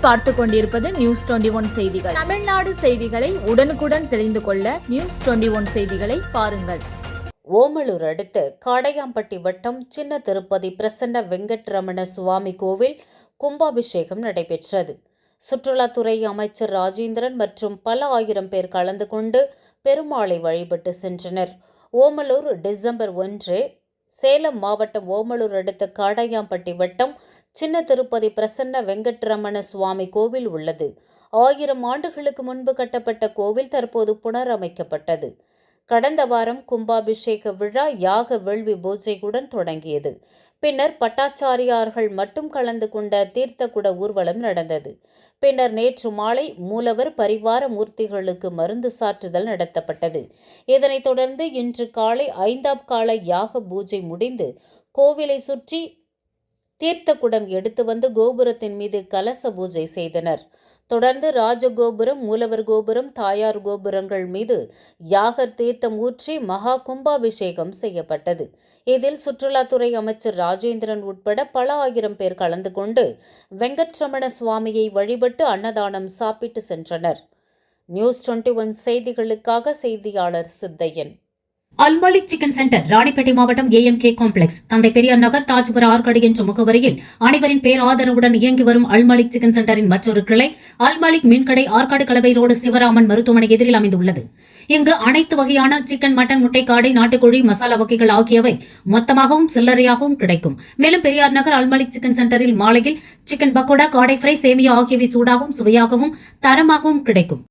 நீங்கள் பார்த்துக் கொண்டிருப்பது நியூஸ் 21 செய்திகள். தமிழ்நாடு செய்திகளை உடனுக்குடன் தெரிந்து கொள்ள நியூஸ் 21 செய்திகளை பாருங்கள். ஓமலூர் அடுத்த காடையாம்பட்டி வட்டம் சின்ன திருப்பதி பிரசன்ன வெங்கட்ரமண சுவாமி கோவில் கும்பாபிஷேகம் நடைபெற்றது. சுற்றுலாத்துறை அமைச்சர் ராஜேந்திரன் மற்றும் பல ஆயிரம் பேர் கலந்து கொண்டு பெருமாளை வழிபட்டு சென்றனர். ஓமலூர் டிசம்பர் 1 சேலம் மாவட்டம் ஓமலூர் அடுத்த காடையாம்பட்டி வட்டம் சின்ன திருப்பதி பிரசன்ன வெங்கட்ரமண சுவாமி கோவில் உள்ளது. 1000 ஆண்டுகளுக்கு முன்பு கட்டப்பட்ட கோவில் தற்போது புனரமைக்கப்பட்டது. கடந்த வாரம் கும்பாபிஷேக விழா யாக வேள்வி பூஜையுடன் தொடங்கியது. பின்னர் பட்டாச்சாரியார்கள் மட்டும் கலந்து கொண்ட தீர்த்தக்குட ஊர்வலம் நடந்தது. பின்னர் நேற்று மாலை மூலவர் பரிவார மூர்த்திகளுக்கு மருந்து சாற்றுதல் நடத்தப்பட்டது. இதனைத் தொடர்ந்து இன்று காலை 5ஆம் கால யாக பூஜை முடிந்து கோவிலை சுற்றி தீர்த்தக்குடம் எடுத்து வந்து கோபுரத்தின் மீது கலச பூஜை செய்தனர். தொடர்ந்து ராஜகோபுரம், மூலவர் கோபுரம், தாயார் கோபுரங்கள் மீது யாகர் தீர்த்தம் ஊற்றி மகா கும்பாபிஷேகம் செய்யப்பட்டது. இதில் சுற்றுலாத்துறை அமைச்சர் ராஜேந்திரன் உட்பட பல ஆயிரம் பேர் கலந்து கொண்டு வெங்கட்ரமண சுவாமியை வழிபட்டு அன்னதானம் சாப்பிட்டு சென்றனர். நியூஸ் 21 செய்திகளுக்காக செய்தியாளர் Chithaiyan. Al Maliki chicken centre, Ranipet மாவட்டம் AMK காம்ப்ளெக்ஸ், தந்தை பெரியார் நகர், தாஜ்புர ஆற்காடு என்ற முகவரியில் அனைவரின் பேராதரவுடன் இயங்கி வரும் அல்மாலிக் சிக்கன் சென்டரின் மற்றொரு கிளை அல்மாலிக் மீன்கடை, ஆற்காடு கலவை ரோடு, சிவராமன் மருத்துவமனை எதிரில் அமைந்துள்ளது. இங்கு அனைத்து வகையான சிக்கன், மட்டன், முட்டைக்காடை, நாட்டுக்கோழி, மசாலா வகைகள் ஆகியவை மொத்தமாகவும் சில்லறையாகவும் கிடைக்கும். மேலும் பெரியார் நகர் அல்மாலிக் சிக்கன் சென்டரில் மாலையில் சிக்கன் பக்கோடா, காடை ஃப்ரை, சேமியா ஆகியவை சூடாகவும் சுவையாகவும் தரமாகவும் கிடைக்கும்.